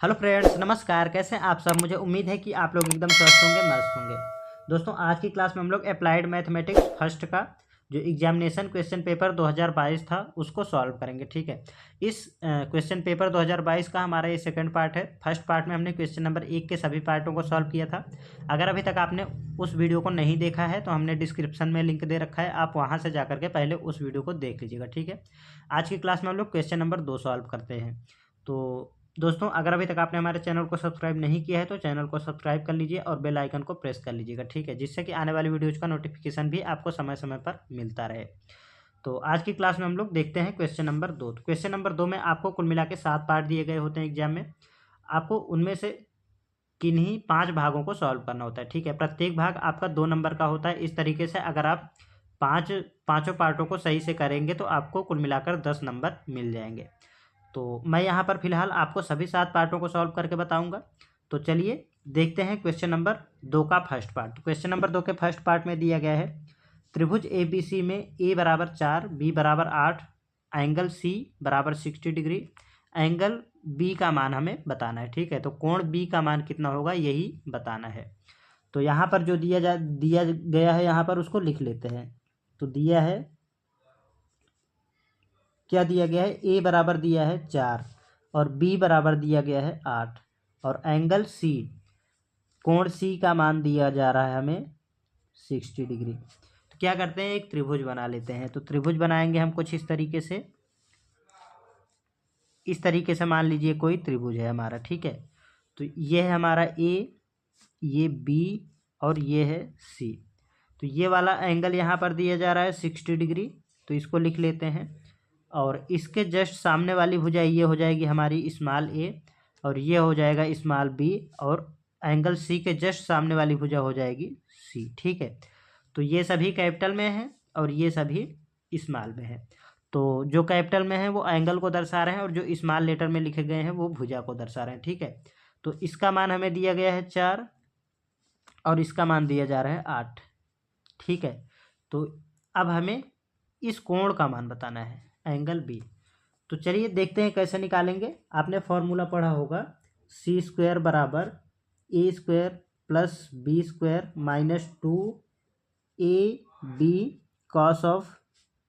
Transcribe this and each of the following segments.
Hello friends, नमस्कार। कैसे हैं आप सब। मुझे उम्मीद है कि आप लोग एकदम स्वस्थ होंगे, मस्त होंगे। दोस्तों, आज की क्लास में हम लोग अप्लाइड मैथमेटिक्स फर्स्ट का जो एग्जामिनेशन क्वेश्चन पेपर 2022 था उसको सॉल्व करेंगे। ठीक है। इस क्वेश्चन पेपर 2022 का हमारा ये सेकंड पार्ट है। फर्स्ट पार्ट में हमने क्वेश्चन नंबर 1 के सभी पार्टों को सॉल्व किया था। अगर अभी तक आपने उस वीडियो को नहीं देखा है तो हमने डिस्क्रिप्शन में लिंक दे रखा है, आप वहाँ से जाकर के पहले उस वीडियो को देख लीजिएगा। ठीक है। आज की क्लास में हम लोग क्वेश्चन नंबर 2 सॉल्व करते हैं। तो दोस्तों, अगर अभी तक आपने हमारे चैनल को सब्सक्राइब नहीं किया है तो चैनल को सब्सक्राइब कर लीजिए और बेल आइकन को प्रेस कर लीजिएगा। ठीक है, जिससे कि आने वाली वीडियोज़ का नोटिफिकेशन भी आपको समय समय पर मिलता रहे। तो आज की क्लास में हम लोग देखते हैं क्वेश्चन नंबर 2। तो क्वेश्चन नंबर 2 में आपको कुल मिला के 7 पार्ट दिए गए होते हैं एग्जाम में। आपको उनमें से किन्हीं 5 भागों को सॉल्व करना होता है। ठीक है। प्रत्येक भाग आपका 2 नंबर का होता है। इस तरीके से अगर आप पाँचों पार्टों को सही से करेंगे तो आपको कुल मिलाकर 10 नंबर मिल जाएंगे। तो मैं यहाँ पर फिलहाल आपको सभी 7 पार्टों को सॉल्व करके बताऊंगा। तो चलिए देखते हैं क्वेश्चन नंबर 2 का फर्स्ट पार्ट। क्वेश्चन नंबर 2 के फर्स्ट पार्ट में दिया गया है त्रिभुज ए बी सी में ए बराबर 4, बी बराबर 8, एंगल सी बराबर 60 डिग्री। एंगल बी का मान हमें बताना है। ठीक है। तो कोण बी का मान कितना होगा यही बताना है। तो यहाँ पर जो दिया गया है यहाँ पर उसको लिख लेते हैं। तो दिया है, क्या दिया गया है, ए बराबर दिया है 4 और बी बराबर दिया गया है 8 और एंगल सी, कोण सी का मान दिया जा रहा है हमें 60 डिग्री। तो क्या करते हैं, एक त्रिभुज बना लेते हैं। तो त्रिभुज बनाएंगे हम कुछ इस तरीके से। इस तरीके से मान लीजिए कोई त्रिभुज है हमारा। ठीक है। तो ये है हमारा ए, ये बी और ये है सी। तो ये वाला एंगल यहाँ पर दिया जा रहा है 60 डिग्री। तो इसको लिख लेते हैं। और इसके जस्ट सामने वाली भुजा ये हो जाएगी हमारी स्मॉल ए और ये हो जाएगा स्मॉल बी और एंगल सी के जस्ट सामने वाली भुजा हो जाएगी सी। ठीक है। तो ये सभी कैपिटल में है और ये सभी स्मॉल में है। तो जो कैपिटल में है वो एंगल को दर्शा रहे हैं और जो स्मॉल लेटर में लिखे गए हैं वो भुजा को दर्शा रहे हैं। ठीक है। तो इसका मान हमें दिया गया है 4 और इसका मान दिया जा रहा है 8। ठीक है। तो अब हमें इस कोण का मान बताना है, एंगल बी। तो चलिए देखते हैं कैसे निकालेंगे। आपने फॉर्मूला पढ़ा होगा, सी स्क्वायर बराबर A square plus B square minus 2 AB cos of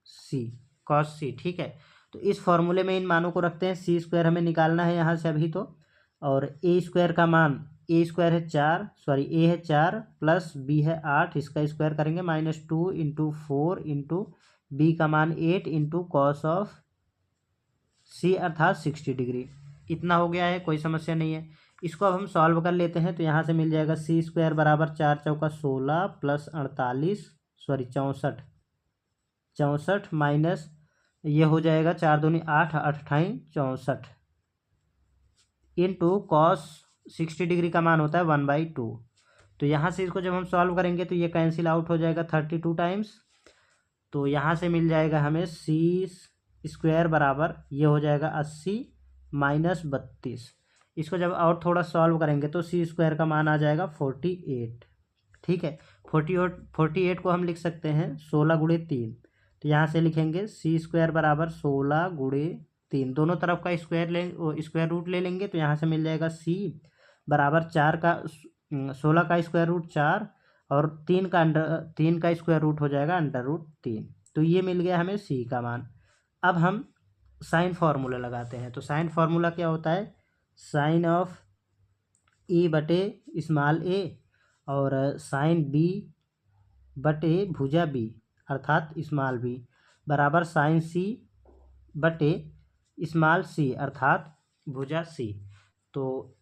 C, cos C. ठीक है। तो इस फॉर्मूले में इन मानों को रखते हैं। सी स्क्वायर हमें निकालना है यहाँ से अभी तो, और ए स्क्वायर का मान, ए स्क्वायर है 4, सॉरी ए है 4 प्लस बी है 8, इसका स्क्वायर करेंगे माइनस 2 इंटू 4 इंटू बी का मान 8 इंटू कॉस ऑफ सी अर्थात 60 डिग्री। इतना हो गया है, कोई समस्या नहीं है। इसको अब हम सॉल्व कर लेते हैं। तो यहाँ से मिल जाएगा सी स्क्वायर बराबर 4 चौका 16 प्लस 48, सॉरी 64, 64 माइनस ये हो जाएगा 4 दूनी 8, 8 64 इंटू कॉस 60 डिग्री का मान होता है 1/2। तो यहाँ से इसको जब हम सॉल्व करेंगे तो ये कैंसिल आउट हो जाएगा 32 टाइम्स। तो यहाँ से मिल जाएगा हमें सी स्क्वायर बराबर ये हो जाएगा 80 माइनस 32। इसको जब और थोड़ा सॉल्व करेंगे तो सी स्क्वायर का मान आ जाएगा 48। ठीक है। 48 को हम लिख सकते हैं 16 × 3। तो यहाँ से लिखेंगे सी स्क्वायर बराबर 16 × 3, दोनों तरफ का स्क्वायर रूट ले लेंगे। तो यहाँ से मिल जाएगा सी बराबर 16 का स्क्वायर रूट 4 और 3 का स्क्वायर रूट हो जाएगा √3। तो ये मिल गया हमें सी का मान। अब हम साइन फार्मूला लगाते हैं। तो साइन फार्मूला क्या होता है, साइन ऑफ ए बटे स्मॉल ए और साइन बी बटे भुजा बी अर्थात स्मॉल बी बराबर साइन सी बटे स्मॉल सी अर्थात भुजा सी। तो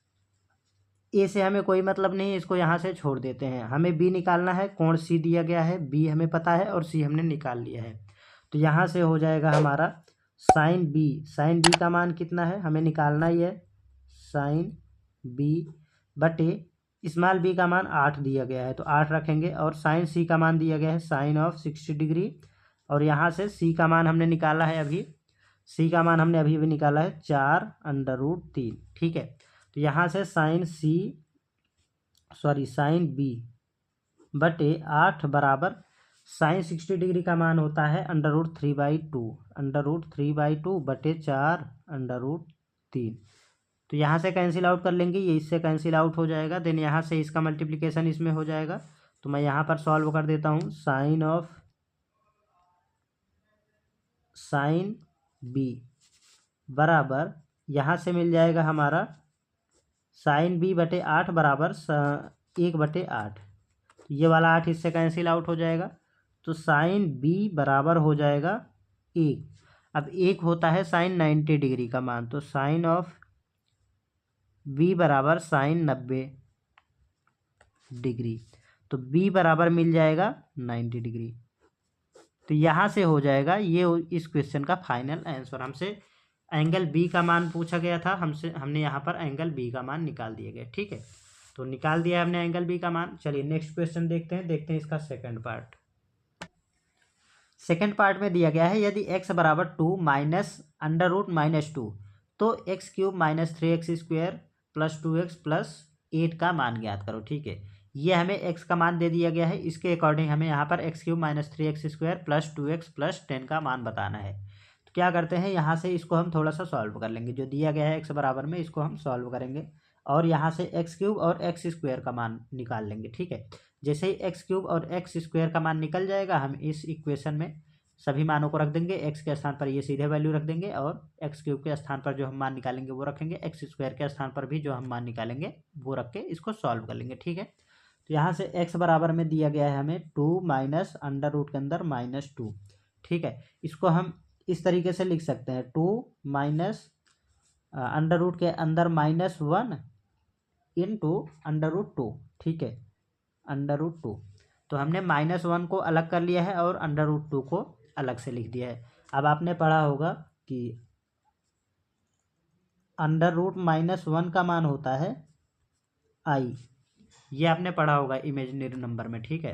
ए से हमें कोई मतलब नहीं है, इसको यहाँ से छोड़ देते हैं। हमें बी निकालना है, कोण सी दिया गया है, बी हमें पता है और सी हमने निकाल लिया है। तो यहाँ से हो जाएगा हमारा साइन बी, साइन बी का मान कितना है हमें निकालना ही है, साइन बी बटे स्मॉल बी का मान 8 दिया गया है तो 8 रखेंगे और साइन सी का मान दिया गया है साइन ऑफ 60 डिग्री और यहाँ से सी का मान हमने निकाला है अभी, सी का मान हमने अभी भी निकाला है 4√3। ठीक है। तो यहाँ से साइन बी बटे 8 बराबर साइन 60 डिग्री का मान होता है √3/2 बटे 4√3। तो यहाँ से कैंसिल आउट कर लेंगे, ये इससे कैंसिल आउट हो जाएगा। देन यहाँ से इसका मल्टीप्लिकेशन इसमें हो जाएगा। तो मैं यहाँ पर सॉल्व कर देता हूँ। साइन बी बराबर यहाँ से मिल जाएगा हमारा साइन बी बटे 8 बराबर 1/8। ये वाला 8 इससे कैंसिल आउट हो जाएगा। तो साइन बी बराबर हो जाएगा 1। अब 1 होता है साइन 90 डिग्री का मान, तो साइन ऑफ बी बराबर साइन 90 डिग्री। तो बी बराबर मिल जाएगा 90 डिग्री। तो यहाँ से हो जाएगा ये इस क्वेश्चन का फाइनल आंसर। हमसे एंगल बी का मान पूछा गया था, हमने यहाँ पर एंगल बी का मान निकाल दिया गया। ठीक है, तो निकाल दिया हमने एंगल बी का मान। चलिए नेक्स्ट क्वेश्चन देखते हैं इसका सेकंड पार्ट। सेकंड पार्ट में दिया गया है यदि x बराबर 2 माइनस अंडर रूट -2 तो x³ minus 3x² plus 2x plus 8 का मान ज्ञात करो। ठीक है, ये हमें x का मान दे दिया गया है, इसके अकॉर्डिंग हमें यहाँ पर x³ minus 3x² plus 2x plus 10 का मान बताना है। तो क्या करते हैं, यहाँ से इसको हम थोड़ा सा सॉल्व कर लेंगे। जो दिया गया है x बराबर में, इसको हम सॉल्व करेंगे और यहाँ से x³ और x² का मान निकाल लेंगे। ठीक है, जैसे ही x³ और x² का मान निकल जाएगा, हम इस इक्वेशन में सभी मानों को रख देंगे। x के स्थान पर ये सीधे वैल्यू रख देंगे और x³ के स्थान पर जो हम मान निकालेंगे वो रखेंगे। x² के स्थान पर भी जो हम मान निकालेंगे वो रख के इसको सॉल्व कर लेंगे। ठीक है, तो यहाँ से x बराबर में दिया गया है हमें 2 माइनस अंडर रूट के अंदर -2। ठीक है, इसको हम इस तरीके से लिख सकते हैं 2 माइनस अंडर रूट के अंदर -1 इंटू अंडर रूट 2। ठीक है, अंडर रूट 2। तो हमने -1 को अलग कर लिया है और अंडर रूट 2 को अलग से लिख दिया है। अब आपने पढ़ा होगा कि अंडर रूट -1 का मान होता है i, ये आपने पढ़ा होगा इमेजिनरी नंबर में। ठीक है,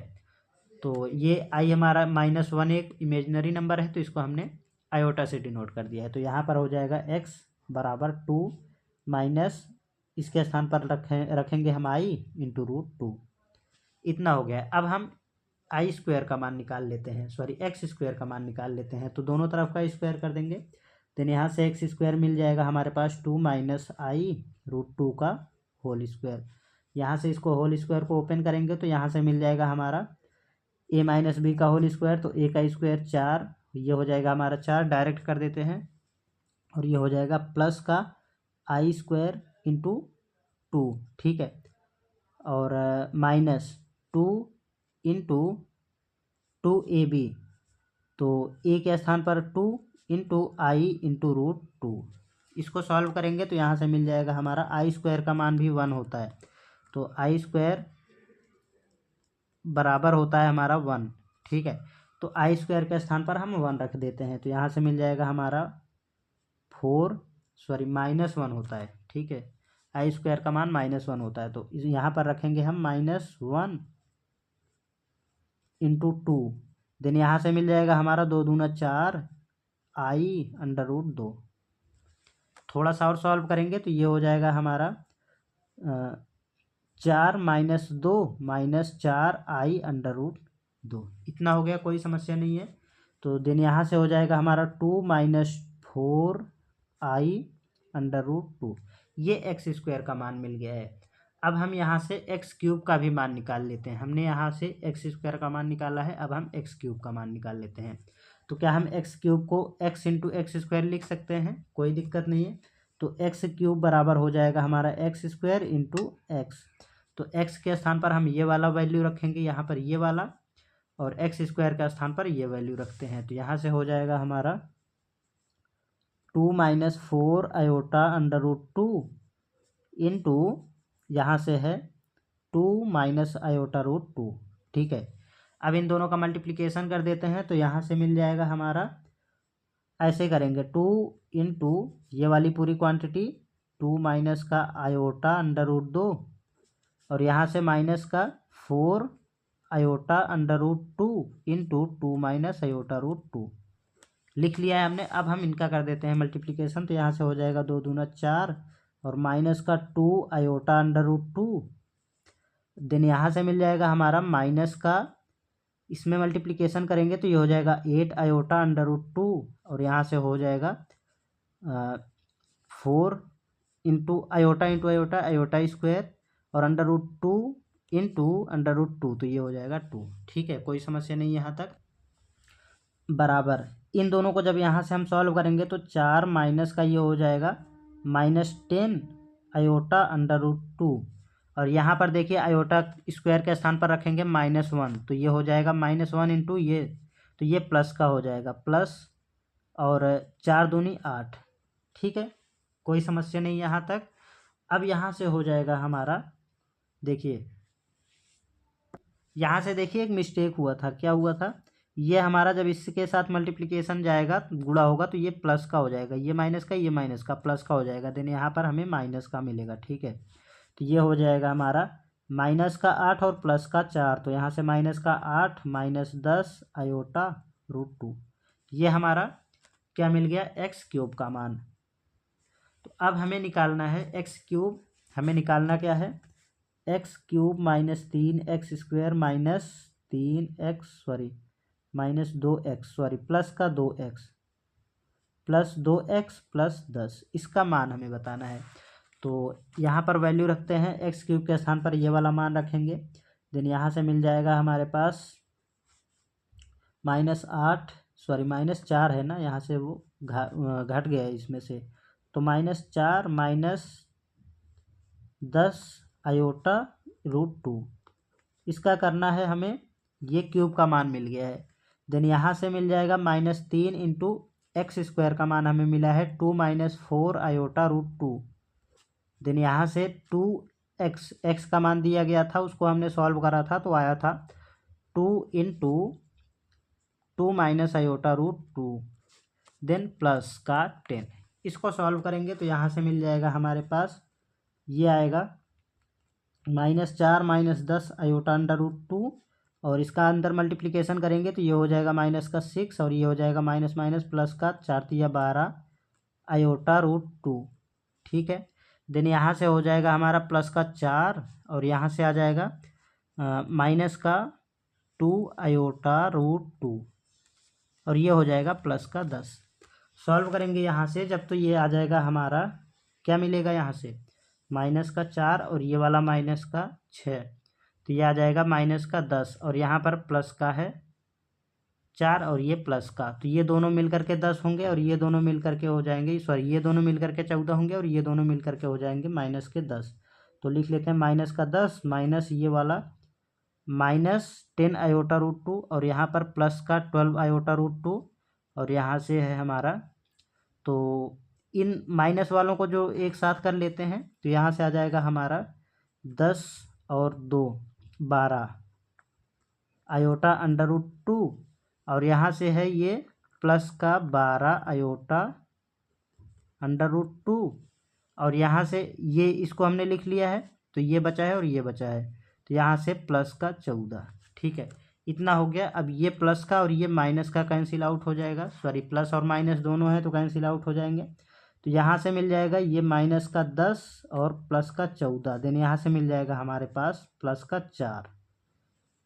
तो ये i हमारा -1 एक इमेजिनरी नंबर है, तो इसको हमने आयोटा से डिनोट कर दिया है। तो यहाँ पर हो जाएगा x बराबर 2 माइनस इसके स्थान पर रखेंगे हम i इंटू रूट 2। इतना हो गया। अब हम i² का मान निकाल लेते हैं, सॉरी x² का मान निकाल लेते हैं। तो दोनों तरफ का स्क्वायर कर देंगे। देन यहाँ से x² मिल जाएगा हमारे पास 2 माइनस i रूट 2 का होल स्क्वायर। यहाँ से इसको होल स्क्वायर को ओपन करेंगे तो यहाँ से मिल जाएगा हमारा a माइनस बी का होल स्क्वायर। तो a का स्क्वायर 4, ये हो जाएगा हमारा 4, डायरेक्ट कर देते हैं। और ये हो जाएगा प्लस का i² इंटू 2। ठीक है, और माइनस 2 इंटू 2ab। तो a के स्थान पर 2 इंटू i इंटू रूट 2। इसको सॉल्व करेंगे तो यहाँ से मिल जाएगा हमारा i² का मान भी 1 होता है। तो i² बराबर होता है हमारा 1। ठीक है, तो i² के स्थान पर हम 1 रख देते हैं। तो यहाँ से मिल जाएगा हमारा -1 होता है। ठीक है, i² का मान -1 होता है। तो यहाँ पर रखेंगे हम -1 इंटू 2। देन यहाँ से मिल जाएगा हमारा 2 दूना 4 i अंडर रूट 2। थोड़ा सा और सॉल्व करेंगे तो ये हो जाएगा हमारा 4 minus 2 minus 4 i under root 2। इतना हो गया, कोई समस्या नहीं है। तो देन यहाँ से हो जाएगा हमारा 2 माइनस 4 i अंडर रूट 2। ये x² का मान मिल गया है। अब हम यहाँ से x³ का भी मान निकाल लेते हैं। हमने यहाँ से x² का मान निकाला है, अब हम x³ का मान निकाल लेते हैं। तो क्या हम x³ को x इंटू x² लिख सकते हैं, कोई दिक्कत नहीं है। तो x³ बराबर हो जाएगा हमारा x² इंटू x। तो x के स्थान पर हम ये वाला वैल्यू रखेंगे, यहाँ पर ये वाला, और x² के स्थान पर ये वैल्यू रखते हैं। तो यहाँ से हो जाएगा हमारा 2 minus 4 iota under root 2 into यहाँ से है 2 माइनस आयोटा रूट 2। ठीक है, अब इन दोनों का मल्टीप्लिकेशन कर देते हैं। तो यहाँ से मिल जाएगा हमारा, ऐसे करेंगे 2 इंटू ये वाली पूरी क्वांटिटी 2 माइनस का आयोटा अंडर रूट 2, और यहाँ से माइनस का 4 iota under root 2 into 2 minus iota root 2 लिख लिया है हमने। अब हम इनका कर देते हैं मल्टीप्लिकेशन। तो यहाँ से हो जाएगा 2 दूना 4 और माइनस का 2 आयोटा अंडर रूट 2। देन यहाँ से मिल जाएगा हमारा माइनस का, इसमें मल्टीप्लिकेशन करेंगे तो ये हो जाएगा 8 आयोटा अंडर रूट 2, और यहाँ से हो जाएगा 4 इंटू आयोटा आयोटा स्क्वायर और √2 इंटू √2, तो ये हो जाएगा 2। ठीक है, कोई समस्या नहीं यहाँ तक। बराबर इन दोनों को जब यहाँ से हम सॉल्व करेंगे तो 4 माइनस का ये हो जाएगा -10 आयोटा √2, और यहाँ पर देखिए आयोटा स्क्वायर के स्थान पर रखेंगे -1, तो ये हो जाएगा -1 इंटू ये, तो ये प्लस का हो जाएगा प्लस, और 4 दूनी 8। ठीक है, कोई समस्या नहीं यहाँ तक। अब यहाँ से हो जाएगा हमारा, देखिए यहाँ से देखिए एक मिस्टेक हुआ था। क्या हुआ था, ये हमारा जब इसके साथ मल्टीप्लिकेशन जाएगा गुणा होगा तो ये प्लस का हो जाएगा, ये माइनस का, ये माइनस का, प्लस का हो जाएगा, देन यहाँ पर हमें माइनस का मिलेगा। ठीक है, तो ये हो जाएगा हमारा -8 और +4, तो यहाँ से -8 -10 आयोटा √2, ये हमारा क्या मिल गया, x³ का मान। तो अब हमें निकालना है x³, हमें निकालना क्या है, x³ -3x² -2x प्लस का 2x प्लस 2x प्लस 10, इसका मान हमें बताना है। तो यहाँ पर वैल्यू रखते हैं, x³ के स्थान पर ये वाला मान रखेंगे, देन यहाँ से मिल जाएगा हमारे पास -4 है ना, यहाँ से वो घट गया है इसमें से, तो -4 -10 आयोटा √2, इसका करना है हमें, ये क्यूब का मान मिल गया है। देन यहाँ से मिल जाएगा -3 इंटू x² का मान हमें मिला है 2 -4 आयोटा √2। देन यहाँ से 2x का मान दिया गया था, उसको हमने सॉल्व करा था तो आया था 2 into 2 minus iota √2, then plus का 10। इसको सॉल्व करेंगे तो यहाँ से मिल जाएगा हमारे पास, ये आएगा -4 -10 आयोटा √2, और इसका अंदर मल्टीप्लिकेशन करेंगे तो ये हो जाएगा -6, और ये हो जाएगा माइनस माइनस प्लस का 4×12 आयोटा √2। ठीक है, देन यहाँ से हो जाएगा हमारा प्लस का 4, और यहाँ से आ जाएगा माइनस का 2 आयोटा √2, और ये हो जाएगा प्लस का 10। सॉल्व करेंगे यहाँ से जब, तो ये आ जाएगा हमारा, क्या मिलेगा यहाँ से, -4 और ये वाला -6, तो ये आ जाएगा -10, और यहाँ पर प्लस का है 4 और ये प्लस का, तो ये दोनों मिल करके 10 होंगे, और ये दोनों मिल करके हो जाएंगे, सॉरी ये दोनों मिल करके 14 होंगे, और ये दोनों मिल करके हो जाएंगे -10। तो लिख लेते हैं -10 माइनस ये वाला -10 आयोटा √2, और यहाँ पर प्लस का 12 आयोटा √2, और यहाँ से है हमारा, तो इन माइनस वालों को जो एक साथ कर लेते हैं तो यहाँ से आ जाएगा हमारा 10 और 2 12 आयोटा √2, और यहाँ से है ये प्लस का 12 आयोटा √2, और यहाँ से ये इसको हमने लिख लिया है, तो ये बचा है और ये बचा है, तो यहाँ से प्लस का 14। ठीक है, इतना हो गया। अब ये प्लस का और ये माइनस का कैंसिल आउट हो जाएगा, सॉरी प्लस और माइनस दोनों है तो कैंसिल आउट हो जाएंगे, तो यहाँ से मिल जाएगा ये माइनस का 10 और प्लस का 14, देन यहाँ से मिल जाएगा हमारे पास प्लस का 4।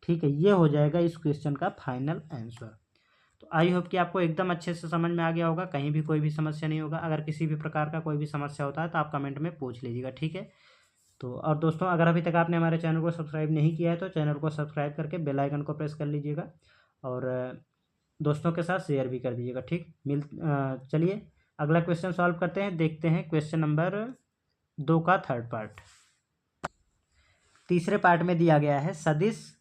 ठीक है, ये हो जाएगा इस क्वेश्चन का फाइनल आंसर। तो आई होप कि आपको एकदम अच्छे से समझ में आ गया होगा, कहीं भी कोई भी समस्या नहीं होगा। अगर किसी भी प्रकार का कोई भी समस्या होता है तो आप कमेंट में पूछ लीजिएगा। ठीक है, तो और दोस्तों अगर अभी तक आपने हमारे चैनल को सब्सक्राइब नहीं किया है तो चैनल को सब्सक्राइब करके बेल आइकन को प्रेस कर लीजिएगा, और दोस्तों के साथ शेयर भी कर दीजिएगा। ठीक, चलिए अगला क्वेश्चन सॉल्व करते हैं, देखते हैं क्वेश्चन नंबर 2 का थर्ड पार्ट। तीसरे पार्ट में दिया गया है सदिश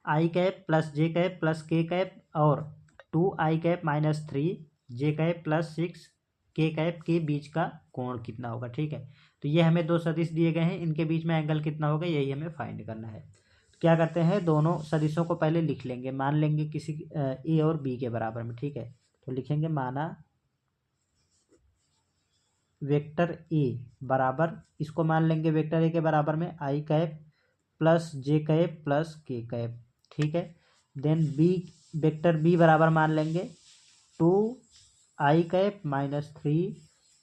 i cap plus j cap plus k cap और 2i cap -3 j cap plus 6 k cap के बीच का कोण कितना होगा। ठीक है, तो ये हमें दो सदिश दिए गए हैं, इनके बीच में एंगल कितना होगा यही हमें फाइंड करना है। तो क्या करते हैं, दोनों सदिशों को पहले लिख लेंगे, मान लेंगे किसी a और b के बराबर में। ठीक है, तो लिखेंगे माना वेक्टर a बराबर, इसको मान लेंगे वेक्टर a के बराबर में i cap plus j cap plus k cap. ठीक है, देन b वेक्टर b बराबर मान लेंगे 2i cap -3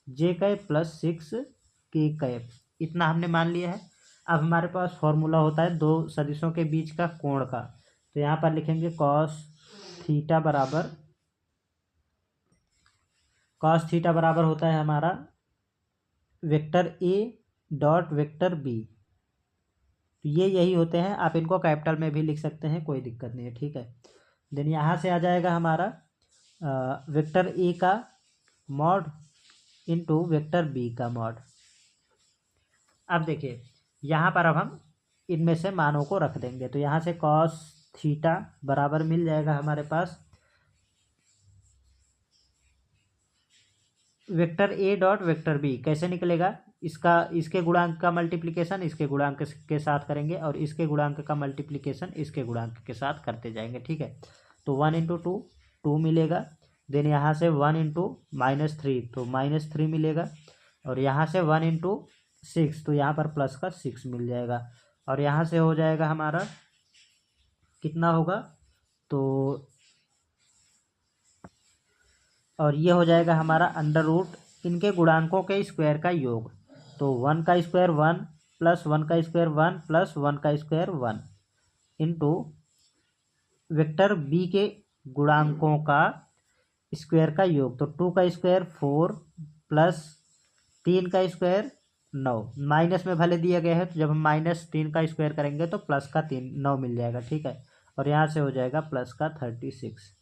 j cap plus 6 k cap, इतना हमने मान लिया है। अब हमारे पास फॉर्मूला होता है दो सदिशों के बीच का कोण का, तो यहाँ पर लिखेंगे cos थीटा बराबर होता है हमारा vector A dot vector B. तो ये यही होते हैं, आप इनको कैपिटल में भी लिख सकते हैं, कोई दिक्कत नहीं है, ठीक है। देन यहाँ से आ जाएगा हमारा वेक्टर ए का मॉड इनटू वेक्टर बी का मॉड। अब देखिए यहाँ पर अब हम इनमें से मानों को रख देंगे, तो यहाँ से कॉस थीटा बराबर मिल जाएगा हमारे पास vector A dot vector B. कैसे निकलेगा, इसके गुणांक का मल्टीप्लिकेशन इसके गुणांक के साथ करेंगे और इसके गुणांक का मल्टीप्लिकेशन इसके गुणांक के साथ करते जाएंगे, ठीक है। तो 1 इंटू 2 2 मिलेगा। देन यहाँ से 1 इंटू -3 तो -3 मिलेगा। और यहाँ से 1 इंटू 6 तो यहाँ पर प्लस का 6 मिल जाएगा। और यहाँ से हो जाएगा हमारा कितना होगा, तो और ये हो जाएगा हमारा अंडर रूट इनके गुणांकों के स्क्वायर का योग। तो 1 का स्क्वायर 1 प्लस 1 का स्क्वायर 1 प्लस 1 का स्क्वायर 1 इंटू वेक्टर बी के गुणांकों का स्क्वायर का योग। तो 2 का स्क्वायर 4 प्लस 3 का स्क्वायर 9, माइनस में भले दिया गया है, तो जब हम -3 का स्क्वायर करेंगे तो प्लस का 9 मिल जाएगा, ठीक है। और यहाँ से हो जाएगा प्लस का 36।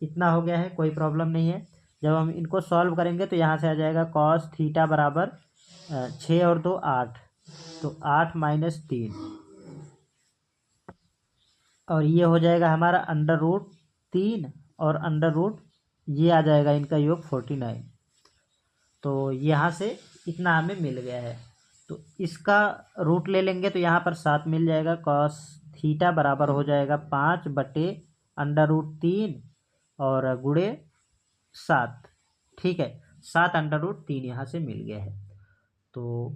इतना हो गया है, कोई प्रॉब्लम नहीं है। जब हम इनको सॉल्व करेंगे तो यहाँ से आ जाएगा कॉस थीटा बराबर 6 और 2 8, तो 8 - 3 और ये हो जाएगा हमारा अंडर रूट 3 और अंडर रूट ये आ जाएगा इनका योग 49। तो यहाँ से इतना हमें मिल गया है, तो इसका रूट ले लेंगे तो यहाँ पर 7 मिल जाएगा। कॉस थीटा बराबर हो जाएगा 5/√3 और गुणे 7, ठीक है। 7/√3 यहाँ से मिल गया है। तो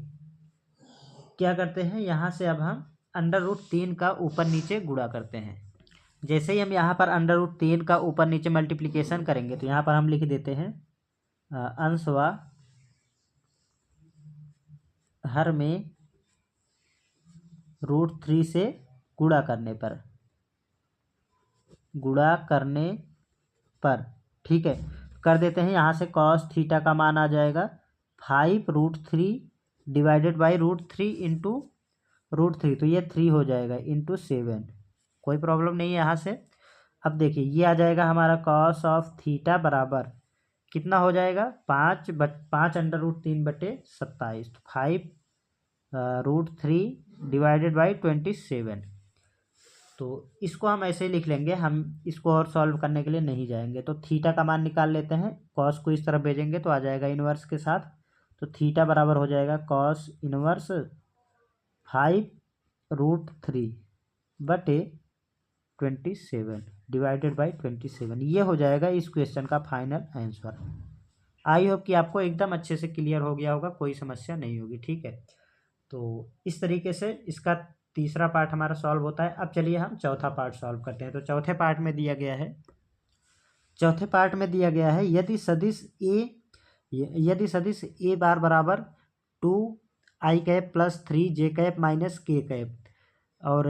क्या करते हैं, यहाँ से अब हम √3 का ऊपर नीचे गुणा करते हैं। जैसे ही हम यहाँ पर √3 का ऊपर नीचे मल्टीप्लिकेशन करेंगे तो यहाँ पर हम लिख देते हैं अंश व हर में √3 से गुणा करने पर ठीक है, कर देते हैं। यहाँ से कॉस थीटा का मान आ जाएगा 5√3 डिवाइडेड बाई √3 इंटू √3, तो ये 3 हो जाएगा इंटू 7, कोई प्रॉब्लम नहीं है यहाँ से। अब देखिए ये आ जाएगा हमारा कॉस ऑफ थीटा बराबर कितना हो जाएगा 5/√3/27, 5√3 डिवाइडेड बाई 27। तो इसको हम ऐसे लिख लेंगे, हम इसको और सॉल्व करने के लिए नहीं जाएंगे। तो थीटा का मान निकाल लेते हैं, कॉस को इस तरफ भेजेंगे तो आ जाएगा इनवर्स के साथ। तो थीटा बराबर हो जाएगा कॉस इनवर्स 5√3/27 डिवाइडेड बाई 27। ये हो जाएगा इस क्वेश्चन का फाइनल आंसर। आई होप कि आपको एकदम अच्छे से क्लियर हो गया होगा, कोई समस्या नहीं होगी, ठीक है। तो इस तरीके से इसका तीसरा पार्ट हमारा सॉल्व होता है। अब चलिए हम चौथा पार्ट सॉल्व करते हैं। तो चौथे पार्ट में दिया गया है यदि सदिश ए बार बराबर 2i cap plus 3j cap minus k cap और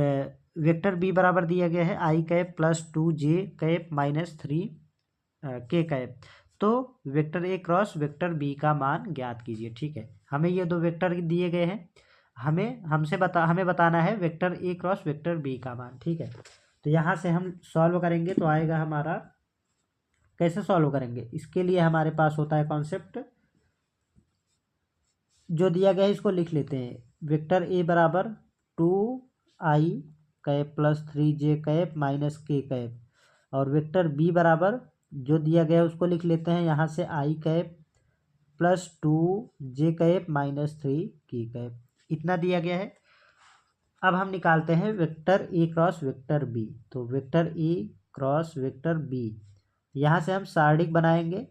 वेक्टर बी बराबर दिया गया है i cap plus 2j cap minus 3k cap, तो vector A cross vector B का मान ज्ञात कीजिए, ठीक है। हमें ये दो वेक्टर दिए गए हैं, हमें बताना है vector A cross vector B का मान, ठीक है। तो यहाँ से हम सॉल्व करेंगे तो आएगा हमारा, कैसे सॉल्व करेंगे, इसके लिए हमारे पास होता है कॉन्सेप्ट जो दिया गया है, इसको लिख लेते हैं। वेक्टर ए बराबर 2i cap plus 3j cap minus k cap और वेक्टर बी बराबर जो दिया गया है उसको लिख लेते हैं यहाँ से i cap plus 2j cap minus 3k cap, इतना दिया गया है। अब हम निकालते हैं vector A cross vector B. तो vector A cross vector B, यहाँ से हम सारणिक बनाएंगे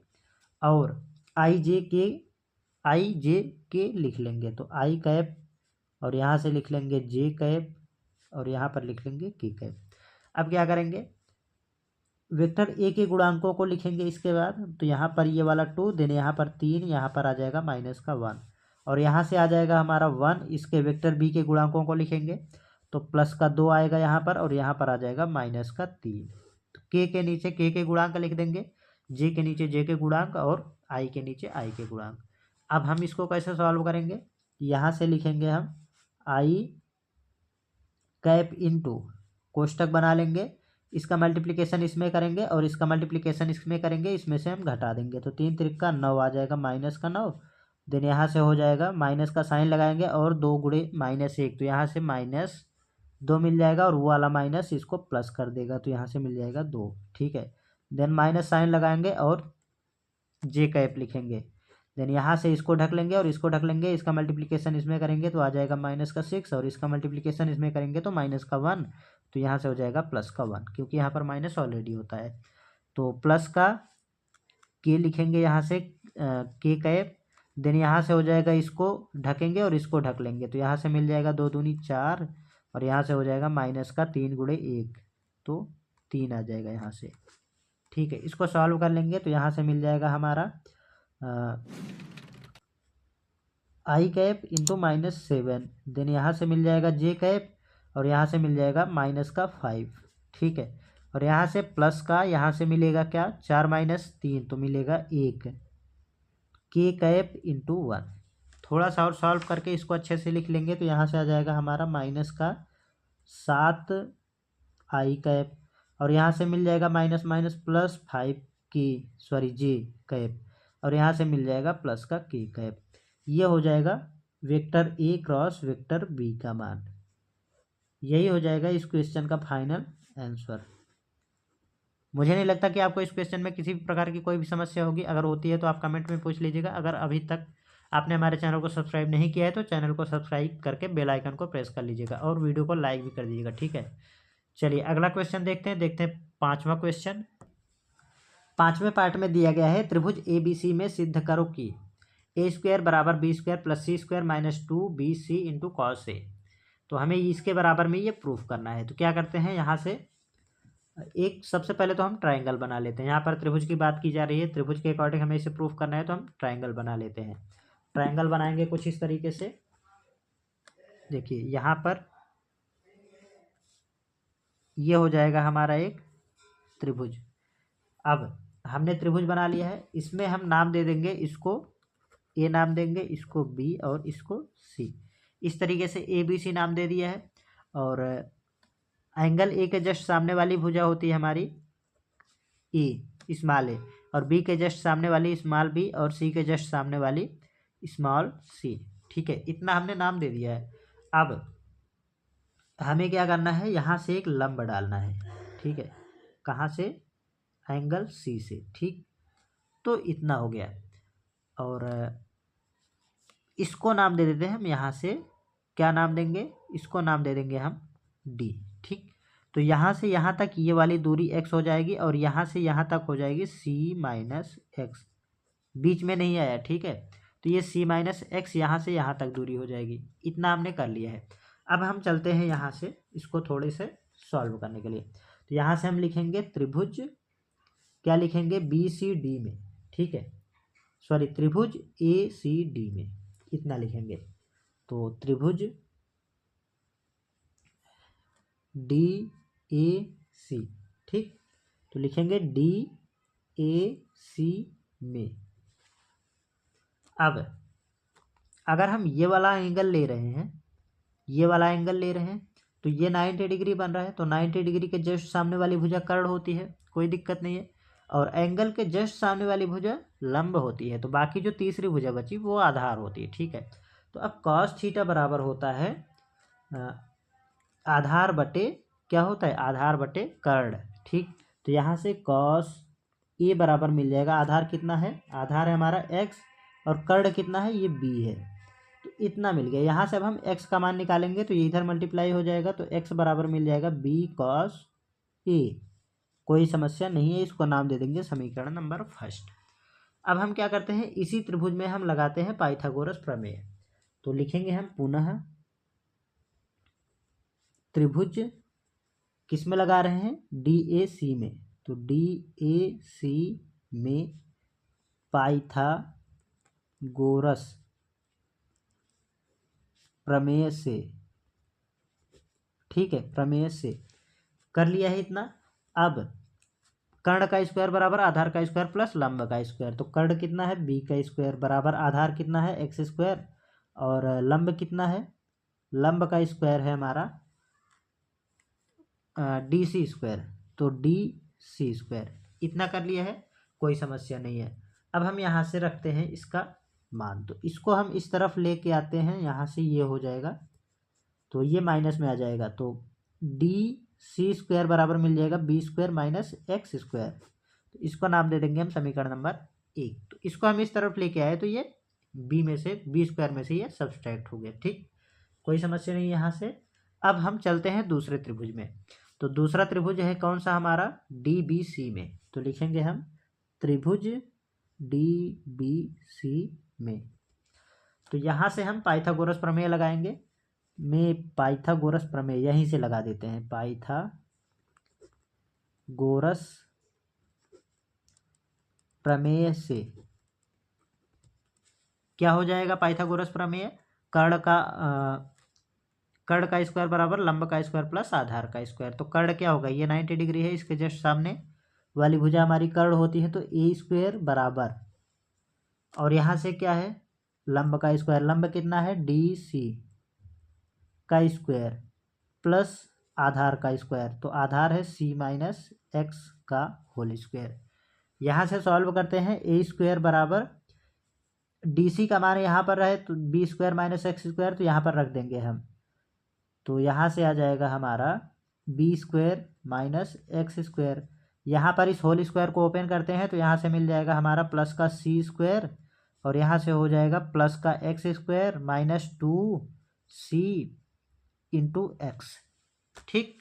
और आई जे के लिख लेंगे। तो i कैप और यहाँ से लिख लेंगे j कैप और यहाँ पर लिख लेंगे k कैप। अब क्या करेंगे, वेक्टर ए के गुणांकों को लिखेंगे इसके बाद। तो यहाँ पर ये वाला 2, देन यहाँ पर 3, यहाँ पर आ जाएगा -1 और यहाँ से आ जाएगा हमारा 1। इसके वेक्टर बी के गुणांकों को लिखेंगे तो प्लस का 2 आएगा यहाँ पर और यहाँ पर आ जाएगा -3। तो के नीचे के गुणांक लिख देंगे, जे के नीचे जे के गुणांक और आई के नीचे आई के गुणांक। अब हम इसको कैसे सॉल्व करेंगे, यहाँ से लिखेंगे हम आई कैप इंटू, कोष्टक बना लेंगे, इसका मल्टीप्लिकेशन इसमें करेंगे और इसका मल्टीप्लिकेशन इसमें करेंगे, इसमें से हम घटा देंगे तो 3 त्रिक 9 आ जाएगा, माइनस का 9। देन यहाँ से हो जाएगा माइनस का साइन लगाएंगे और 2 गुणे -1, तो यहाँ से -2 मिल जाएगा और वो वाला माइनस इसको प्लस कर देगा, तो यहाँ से मिल जाएगा 2। ठीक है, देन माइनस साइन लगाएंगे और जे कैप लिखेंगे, देन यहाँ से इसको ढक लेंगे और इसको ढक लेंगे, इसका मल्टीप्लिकेशन इसमें करेंगे तो आ जाएगा -6 और इसका मल्टीप्लिकेशन इसमें करेंगे तो -1, तो यहाँ से हो जाएगा +1 क्योंकि यहाँ पर माइनस ऑलरेडी होता है। तो प्लस का के लिखेंगे यहाँ से के कैप, देन यहाँ से हो जाएगा इसको ढकेंगे और इसको ढक लेंगे, तो यहाँ से मिल जाएगा 2 दूनी 4 और यहाँ से हो जाएगा माइनस का 3 गुणे 1, तो 3 आ जाएगा यहाँ से। ठीक है, इसको सॉल्व कर लेंगे तो यहाँ से मिल जाएगा हमारा आई कैप इंटू -7, देन यहाँ से मिल जाएगा जे कैप और यहाँ से मिल जाएगा -5। ठीक है, और यहाँ से प्लस का यहाँ से मिलेगा क्या, 4 - 3 तो मिलेगा 1 के कैप इंटू 1। थोड़ा सा और सॉल्व करके इसको अच्छे से लिख लेंगे तो यहाँ से आ जाएगा हमारा -7 आई कैप और यहाँ से मिल जाएगा +5 की जे कैप और यहाँ से मिल जाएगा प्लस का के कैप। ये हो जाएगा vector A cross vector B का मान। यही हो जाएगा इस क्वेश्चन का फाइनल आंसर। मुझे नहीं लगता कि आपको इस क्वेश्चन में किसी भी प्रकार की कोई भी समस्या होगी, अगर होती है तो आप कमेंट में पूछ लीजिएगा। अगर अभी तक आपने हमारे चैनल को सब्सक्राइब नहीं किया है तो चैनल को सब्सक्राइब करके बेल आइकन को प्रेस कर लीजिएगा और वीडियो को लाइक भी कर दीजिएगा। ठीक है, चलिए अगला क्वेश्चन देखते हैं 5वां क्वेश्चन। 5वें पार्ट में दिया गया है त्रिभुज ए बी सी में सिद्ध करो कि a² = b² + c² - 2bc into cos A. तो हमें इसके बराबर में ये प्रूफ करना है, तो क्या करते हैं, यहाँ से एक सबसे पहले तो हम ट्रायंगल बना लेते हैं। यहाँ पर त्रिभुज की बात की जा रही है, त्रिभुज के अकॉर्डिंग हमें इसे प्रूफ करना है तो हम ट्रायंगल बना लेते हैं। ट्रायंगल बनाएंगे कुछ इस तरीके से, देखिए यहाँ पर ये हो जाएगा हमारा एक त्रिभुज। अब हमने त्रिभुज बना लिया है, इसमें हम नाम दे देंगे, इसको ए नाम देंगे, इसको बी और इसको सी। इस तरीके से ए बी सी नाम दे दिया है। और एंगल ए के जस्ट सामने वाली भुजा होती है हमारी ई स्मॉल ए, और बी के जस्ट सामने वाली स्मॉल बी और सी के जस्ट सामने वाली स्मॉल सी। ठीक है, इतना हमने नाम दे दिया है। अब हमें क्या करना है, यहाँ से एक लंब डालना है। ठीक है, कहाँ से, एंगल सी से। ठीक, तो इतना हो गया और इसको नाम दे देते हैं हम, यहाँ से क्या नाम देंगे, इसको नाम दे देंगे हम डी। ठीक, तो यहाँ से यहाँ तक ये वाली दूरी x हो जाएगी और यहाँ से यहाँ तक हो जाएगी c - x, बीच में नहीं आया। ठीक है, तो ये c - x यहाँ से यहाँ तक दूरी हो जाएगी। इतना हमने कर लिया है। अब हम चलते हैं यहाँ से इसको थोड़े से सॉल्व करने के लिए। तो यहाँ से हम लिखेंगे त्रिभुज, क्या लिखेंगे, BCD में। ठीक है, सॉरी, त्रिभुज ACD में, इतना लिखेंगे। तो त्रिभुज DAC, ठीक, तो लिखेंगे DAC में। अब अगर हम ये वाला एंगल ले रहे हैं, ये वाला एंगल ले रहे हैं, तो ये 90 डिग्री बन रहा है, तो 90 डिग्री के जस्ट सामने वाली भुजा कर्ण होती है, कोई दिक्कत नहीं है। और एंगल के जस्ट सामने वाली भुजा लंब होती है, तो बाकी जो तीसरी भुजा बची वो आधार होती है। ठीक है, तो अब cos थीटा बराबर होता है आधार बटे, क्या होता है, आधार बटे कर्ण। ठीक, तो यहाँ से cos ए बराबर मिल जाएगा, आधार कितना है, आधार है हमारा x और कर्ण कितना है, ये b है, तो इतना मिल गया। यहाँ से अब हम x का मान निकालेंगे तो ये इधर मल्टीप्लाई हो जाएगा, तो x बराबर मिल जाएगा b cos a। कोई समस्या नहीं है, इसको नाम दे देंगे समीकरण नंबर फर्स्ट। अब हम क्या करते हैं, इसी त्रिभुज में हम लगाते हैं पाइथागोरस प्रमेय। तो लिखेंगे हम पुनः त्रिभुज किस में लगा रहे हैं, DAC में। तो DAC में पाइथागोरस प्रमेय से। ठीक है, प्रमेय से कर लिया है इतना। अब कर्ण का स्क्वायर बराबर आधार का स्क्वायर प्लस लंब का स्क्वायर। तो कर्ण कितना है बी का स्क्वायर बराबर आधार कितना है एक्स स्क्वायर और लंब कितना है, लंब का स्क्वायर है हमारा डी सी स्क्वायर। तो डी सी स्क्वायर इतना कर लिया है, कोई समस्या नहीं है। अब हम यहाँ से रखते हैं इसका मान, तो इसको हम इस तरफ लेके आते हैं, यहाँ से ये हो जाएगा तो ये माइनस में आ जाएगा। तो डी सी स्क्वायर बराबर मिल जाएगा B square minus X square. तो इसको नाम दे देंगे हम समीकरण नंबर 1। तो इसको हम इस तरफ लेके आए तो ये बी में से बी स्क्वायर में से ये सब्सट्रैक्ट हो गया। ठीक, कोई समस्या नहीं यहाँ से। अब हम चलते हैं दूसरे त्रिभुज में। तो दूसरा त्रिभुज है कौन सा हमारा डी बी सी में। तो लिखेंगे हम त्रिभुज डी बी सी में। तो यहाँ से हम पाइथागोरस प्रमेय लगाएंगे। में पाइथागोरस प्रमेय यहीं से लगा देते हैं। पाइथागोरस प्रमेय से क्या हो जाएगा, पाइथागोरस प्रमेय कर्ण का स्क्वायर बराबर लंब का स्क्वायर प्लस आधार का स्क्वायर। तो कर्ण क्या होगा, ये 90 डिग्री है, इसके जस्ट सामने वाली भुजा हमारी कर्ण होती है। तो ए स्क्वायर बराबर और यहाँ से क्या है लंब का स्क्वायर, लंब कितना है डी सी का स्क्वायर प्लस आधार का स्क्वायर। तो आधार है सी माइनस एक्स का होल स्क्वायर। यहाँ से सॉल्व करते हैं ए स्क्वायर बराबर डी सी का मान यहाँ पर रहे तो B square minus X square, तो यहाँ पर रख देंगे हम। तो यहाँ से आ जाएगा हमारा B square minus X square. यहाँ पर इस होल स्क्वायर को ओपन करते हैं तो यहाँ से मिल जाएगा हमारा प्लस का सी स्क्वायर और यहाँ से हो जाएगा प्लस का x square minus 2c into x. ठीक,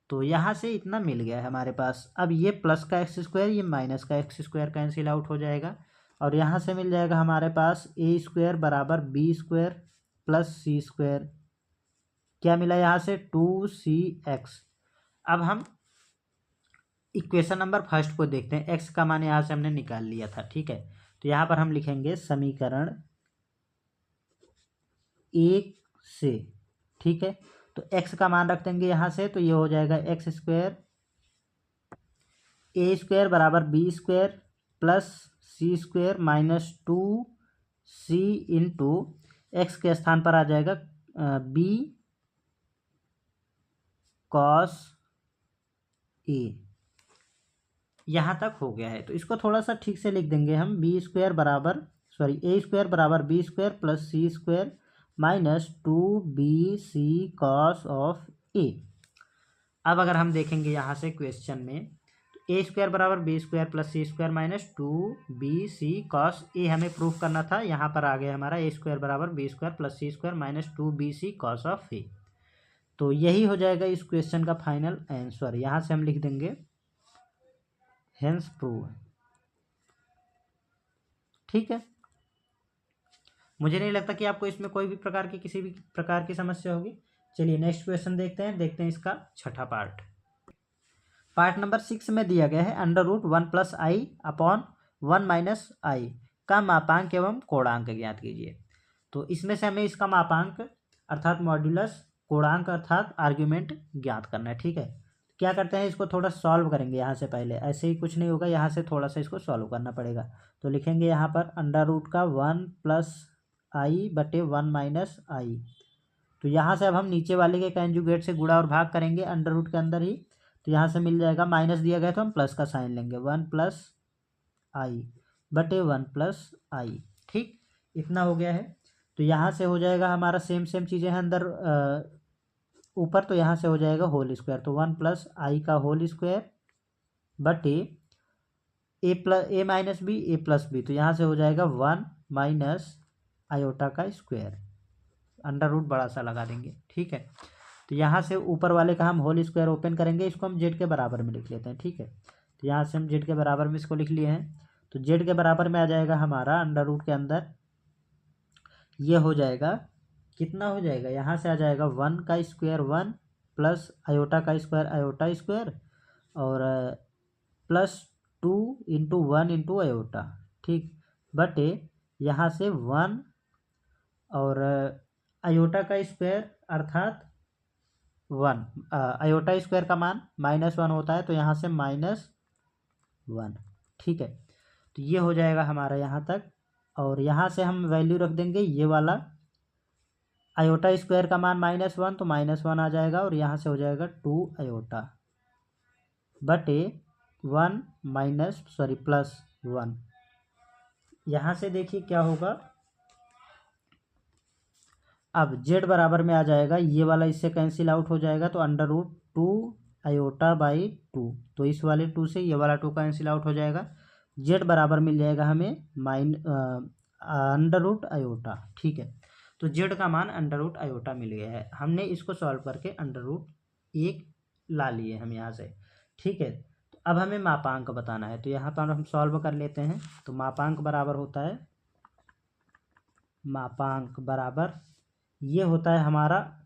तो यहाँ से इतना मिल गया है हमारे पास। अब ये प्लस का एक्स स्क्वायर ये माइनस का एक्स स्क्वायर कैंसिल आउट हो जाएगा और यहाँ से मिल जाएगा हमारे पास ए स्क्वायर बराबर B square plus C square. क्या मिला यहाँ से 2cx। अब हम इक्वेशन नंबर फर्स्ट को देखते हैं। x का मान यहाँ से हमने निकाल लिया था। ठीक है, तो यहाँ पर हम लिखेंगे समीकरण 1 से। ठीक है, तो x का मान रख देंगे यहाँ से, तो ये हो जाएगा एक्स स्क्वायर ए स्क्वायर बराबर B square plus C square minus 2c into X के स्थान पर आ जाएगा बी कॉस ए। यहाँ तक हो गया है, तो इसको थोड़ा सा ठीक से लिख देंगे हम। बी स्क्वायर बराबर ए स्क्वायर बराबर B square plus C square minus 2bc cos of A. अब अगर हम देखेंगे यहाँ से क्वेश्चन में, तो ए स्क्वायर बराबर B square plus C square minus 2bc cos A हमें प्रूफ करना था। यहाँ पर आ गया हमारा ए स्क्वायर बराबर B square plus C square minus 2bc cos of A. तो यही हो जाएगा इस क्वेश्चन का फाइनल आंसर। यहाँ से हम लिख देंगे हेंस प्रूव। ठीक है, मुझे नहीं लगता कि आपको इसमें कोई भी प्रकार की किसी भी प्रकार की समस्या होगी। चलिए नेक्स्ट क्वेश्चन देखते हैं इसका छठा पार्ट नंबर 6 में दिया गया है अंडर रूट 1 प्लस आई अपॉन 1 माइनस आई का मापांक एवं कोणांक ज्ञात कीजिए। तो इसमें से हमें इसका मापांक अर्थात मॉड्यूलस, कोणांक अर्थात आर्ग्यूमेंट ज्ञात करना है। ठीक है, क्या करते हैं, इसको थोड़ा सॉल्व करेंगे। यहाँ से पहले ऐसे ही कुछ नहीं होगा, यहाँ से थोड़ा सा इसको सॉल्व करना पड़ेगा। तो लिखेंगे यहाँ पर अंडर रूट का 1 प्लस आई बटे 1 माइनस आई। तो यहाँ से अब हम नीचे वाले के कंजुगेट से गुणा और भाग करेंगे अंडर रूट के अंदर ही। तो यहाँ से मिल जाएगा, माइनस दिया गया तो हम प्लस का साइन लेंगे, 1 प्लस आई बटे 1 प्लस आई। ठीक, इतना हो गया है। तो यहाँ से हो जाएगा हमारा सेम चीज़ें हैं अंदर ऊपर, तो यहाँ से हो जाएगा होल स्क्वायर। तो 1 प्लस आई का होल स्क्वायर बटे ए माइनस बी ए प्लस बी। तो यहाँ से हो जाएगा 1 माइनस आयोटा का स्क्वायर, अंडर रूट बड़ा सा लगा देंगे। ठीक है, तो यहाँ से ऊपर वाले का हम होल स्क्वायर ओपन करेंगे, इसको हम जेड के बराबर में लिख लेते हैं। ठीक है, तो यहाँ से हम जेड के बराबर में इसको लिख लिए हैं। तो जेड के बराबर में आ जाएगा हमारा अंडर रूट के अंदर ये हो जाएगा, कितना हो जाएगा, यहाँ से आ जाएगा 1 का स्क्वायर 1 प्लस आयोटा का स्क्वायर आयोटा स्क्वायर और प्लस 2 इंटू 1 इंटू आयोटा। ठीक, बटे यहाँ से 1 और आयोटा का स्क्वायर अर्थात 1, आयोटा स्क्वायर का मान -1 होता है, तो यहाँ से 1। ठीक है, तो ये हो जाएगा हमारा यहाँ तक। और यहाँ से हम वैल्यू रख देंगे ये वाला आयोटा स्क्वायर का मान -1, तो -1 आ जाएगा और यहाँ से हो जाएगा 2 आयोटा बटे 1 +1। यहाँ से देखिए क्या होगा, अब z बराबर में आ जाएगा, ये वाला इससे कैंसिल आउट हो जाएगा, तो √2 आयोटा बाई 2, तो इस वाले 2 से ये वाला 2 कैंसिल आउट हो जाएगा। z बराबर मिल जाएगा हमें √, आयोटा। ठीक है, तो z का मान √, आयोटा मिल गया है। हमने इसको सॉल्व करके √1 ला लिए हम यहाँ से। ठीक है, तो अब हमें मापांक बताना है, तो यहाँ पर हम सॉल्व कर लेते हैं। तो मापांक बराबर होता है, मापांक बराबर ये होता है हमारा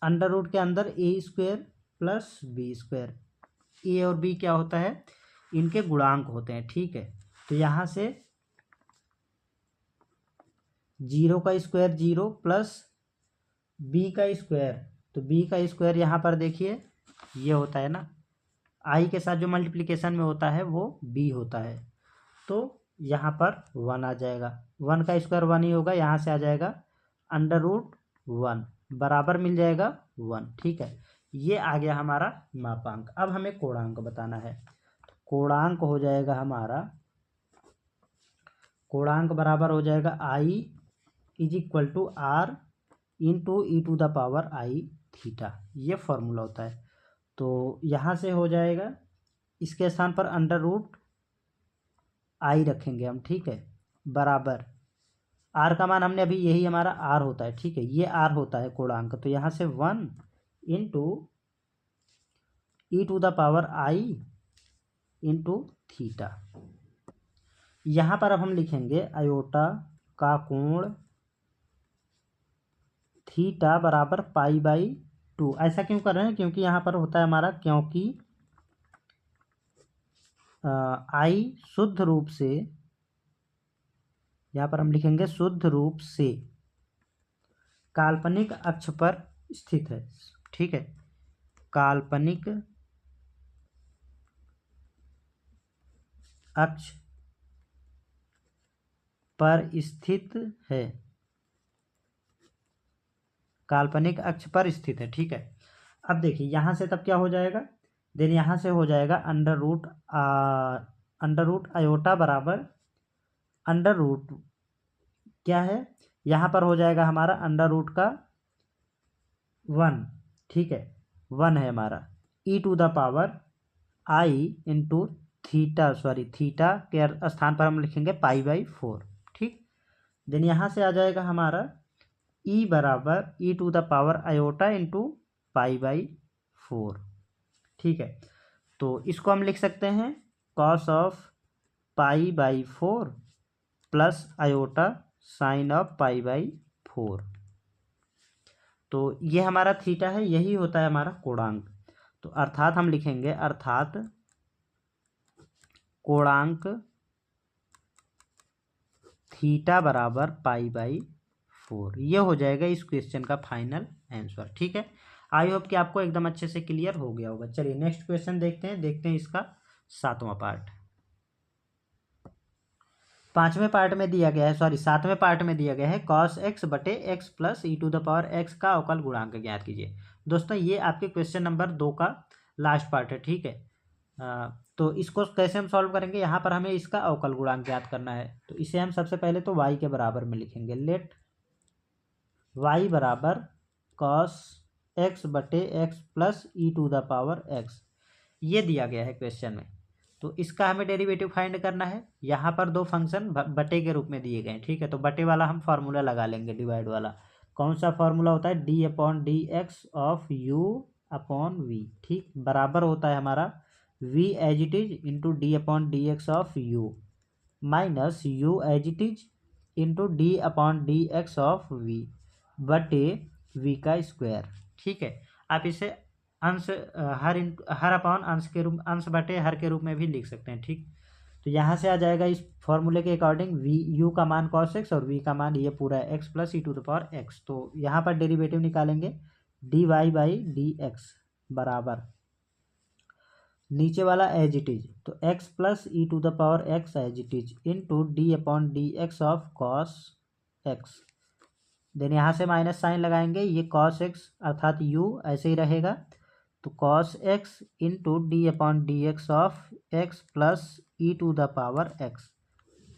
√ के अंदर a² + b²। ए और बी क्या होता है, इनके गुणांक होते हैं। ठीक है, तो यहाँ से 0 का स्क्वायर 0 प्लस b का स्क्वायर, तो b का स्क्वायर यहाँ पर देखिए ये होता है ना, i के साथ जो मल्टीप्लिकेशन में होता है वो b होता है, तो यहाँ पर 1 आ जाएगा। 1 का स्क्वायर 1 ही होगा, यहाँ से आ जाएगा √1 बराबर मिल जाएगा 1। ठीक है, ये आ गया हमारा मापांक। अब हमें कोणांक बताना है, कोणांक हो जाएगा हमारा, कोणांक बराबर हो जाएगा I = R × e⁻⁴ ये फॉर्मूला होता है। तो यहाँ से हो जाएगा, इसके स्थान पर √I रखेंगे हम। ठीक है, बराबर R का मान हमने अभी यही हमारा R होता है। ठीक है, ये R होता है कोणांक, तो यहाँ से 1 × e⁻⁴ × यहाँ पर अब हम लिखेंगे आयोटा का कोण थीटा बराबर π/2। ऐसा क्यों कर रहे हैं, क्योंकि यहाँ पर होता है हमारा, क्योंकि I शुद्ध रूप से, यहाँ पर हम लिखेंगे शुद्ध रूप से काल्पनिक अक्ष पर स्थित है। ठीक है, काल्पनिक अक्ष पर स्थित है, काल्पनिक अक्ष पर स्थित है। ठीक है, अब देखिए यहाँ से तब क्या हो जाएगा, देन यहाँ से हो जाएगा √, आयोटा बराबर √ क्या है, यहाँ पर हो जाएगा हमारा √ का 1। ठीक है, 1 है हमारा, e⁻I × थीटा के स्थान पर हम लिखेंगे π/4। ठीक, देन यहाँ से आ जाएगा हमारा E बराबर e⁻⁴ × π/4। ठीक है, तो इसको हम लिख सकते हैं cos of π/4 plus iota sine of π/4। तो ये हमारा थीटा है, यही होता है हमारा कोणांक। तो अर्थात हम लिखेंगे, अर्थात कोणांक थीटा बराबर π/4। ये हो जाएगा इस क्वेश्चन का फाइनल आंसर। ठीक है, आई होप कि आपको एकदम अच्छे से क्लियर हो गया होगा। चलिए नेक्स्ट क्वेश्चन देखते हैं इसका 7वां पार्ट। 7वें पार्ट में दिया गया है cos x बटे x प्लस e⁻x का अवकल गुणांक ज्ञात कीजिए। दोस्तों ये आपके क्वेश्चन नंबर 2 का लास्ट पार्ट है। ठीक है, तो इसको कैसे हम सॉल्व करेंगे, यहाँ पर हमें इसका अवकल गुणांक ज्ञात करना है। तो इसे हम सबसे पहले तो y के बराबर में लिखेंगे, लेट y बराबर cos x बटे x प्लस e⁻x, ये दिया गया है क्वेश्चन में। तो इसका हमें डेरिवेटिव फाइंड करना है। यहाँ पर दो फंक्शन बटे के रूप में दिए गए हैं। ठीक है, तो बटे वाला हम फार्मूला लगा लेंगे, डिवाइड वाला। कौन सा फार्मूला होता है, d/dx ऑफ u/v। ठीक, बराबर होता है हमारा v as it is into d/dx of u minus u as it is into d/dx of v बटे v का स्क्वायर। ठीक है, आप इसे अंश हर अपॉन अंश के रूप, अंश बटे हर के रूप में भी लिख सकते हैं। ठीक, तो यहाँ से आ जाएगा इस फॉर्मूले के अकॉर्डिंग u का मान cos x और v का मान ये पूरा x प्लस e⁻x। तो यहाँ पर डेरिवेटिव निकालेंगे dy/dx बराबर नीचे वाला एज इट इज, तो X plus E to the power X as it is into D upon D X of cos X. Then यहाँ से माइनस साइन लगाएंगे, ये कॉस एक्स अर्थात यू ऐसे ही रहेगा, तो cos X into D upon D X of X plus E to the power X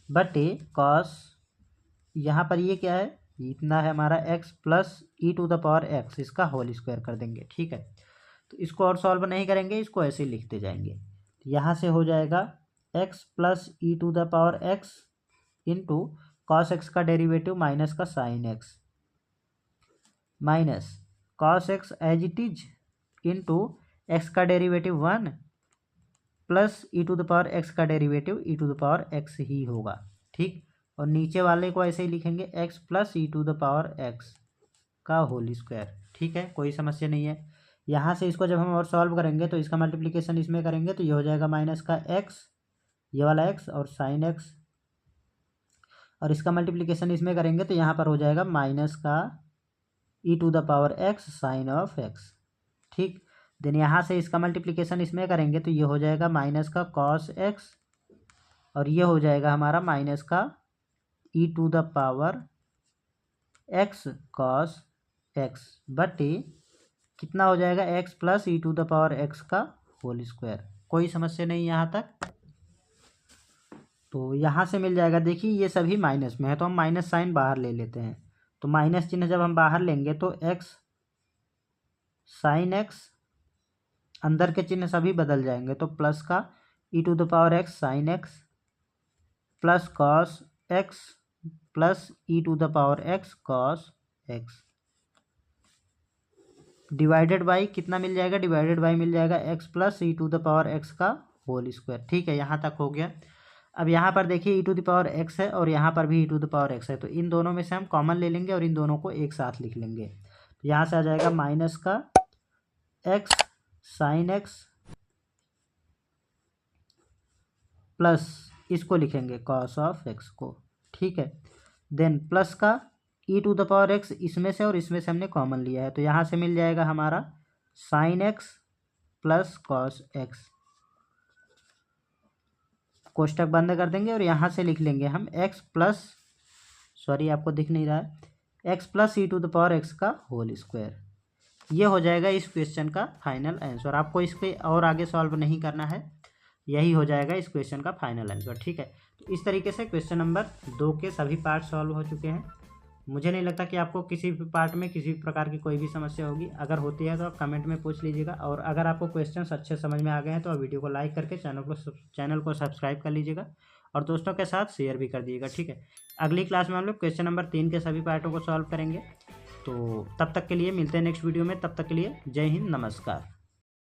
बटे कॉस, यहाँ पर ये क्या है, इतना है हमारा X plus E to the power X, इसका होल स्क्वायर कर देंगे। ठीक है, तो इसको और सॉल्व नहीं करेंगे, इसको ऐसे ही लिखते जाएंगे। तो यहाँ से हो जाएगा X plus E to the power X into cos X का डेरिवेटिव माइनस का sine X minus cos X as it is into X का derivative 1 plus E to the power X का derivative E to the power X ही होगा। ठीक, और नीचे वाले को ऐसे ही लिखेंगे X plus E to the power X का होल स्क्वायर। ठीक है, कोई समस्या नहीं है। यहाँ से इसको जब हम और सॉल्व करेंगे तो इसका मल्टीप्लिकेशन इसमें करेंगे तो ये हो जाएगा माइनस का एक्स, ये वाला एक्स और साइन एक्स, और इसका मल्टीप्लिकेशन इसमें करेंगे तो यहाँ पर हो जाएगा माइनस का E to the power X sine of X. ठीक, देन यहाँ से इसका मल्टीप्लिकेशन इसमें करेंगे तो ये हो जाएगा माइनस का कॉस एक्स, और ये हो जाएगा हमारा माइनस का E to the power X cos X बटे कितना हो जाएगा X plus E to the power X का होल स्क्वायर। कोई समस्या नहीं यहाँ तक। तो यहाँ से मिल जाएगा, देखिए ये सभी माइनस में है तो हम माइनस साइन बाहर ले लेते हैं, तो माइनस चिन्ह जब हम बाहर लेंगे तो एक्स साइन एक्स, अंदर के चिन्ह सभी बदल जाएंगे, तो प्लस का E to the power X sine X plus cos X plus E to the power X cos X divided by कितना मिल जाएगा, डिवाइडेड बाई मिल जाएगा X plus E to the power X का होल स्क्वायर। ठीक है, यहाँ तक हो गया। अब यहाँ पर देखिए ई टू द पावर एक्स है और यहाँ पर भी ई टू द पावर एक्स है, तो इन दोनों में से हम कॉमन ले लेंगे और इन दोनों को एक साथ लिख लेंगे। तो यहाँ से आ जाएगा माइनस का एक्स साइन एक्स प्लस इसको लिखेंगे कॉस ऑफ एक्स को। ठीक है, देन प्लस का E to the power x इसमें से और इसमें से हमने कॉमन लिया है, तो यहाँ से मिल जाएगा हमारा sine X plus cos X, कोष्टक बंद कर देंगे और यहाँ से लिख लेंगे हम एक्स प्लस, सॉरी आपको दिख नहीं रहा है, X plus E to the power X का होल स्क्वायर। ये हो जाएगा इस क्वेश्चन का फाइनल आंसर। आपको इस पर और आगे सॉल्व नहीं करना है, यही हो जाएगा इस क्वेश्चन का फाइनल आंसर। ठीक है, तो इस तरीके से क्वेश्चन नंबर 2 के सभी पार्ट सॉल्व हो चुके हैं। मुझे नहीं लगता कि आपको किसी भी पार्ट में किसी भी प्रकार की कोई भी समस्या होगी। अगर होती है तो आप कमेंट में पूछ लीजिएगा, और अगर आपको क्वेश्चंस अच्छे समझ में आ गए हैं तो आप वीडियो को लाइक करके चैनल को सब्सक्राइब कर लीजिएगा और दोस्तों के साथ शेयर भी कर दीजिएगा। ठीक है, अगली क्लास में हम लोग क्वेश्चन नंबर 3 के सभी पार्टों को सॉल्व करेंगे। तो तब तक के लिए मिलते हैं नेक्स्ट वीडियो में, तब तक के लिए जय हिंद, नमस्कार।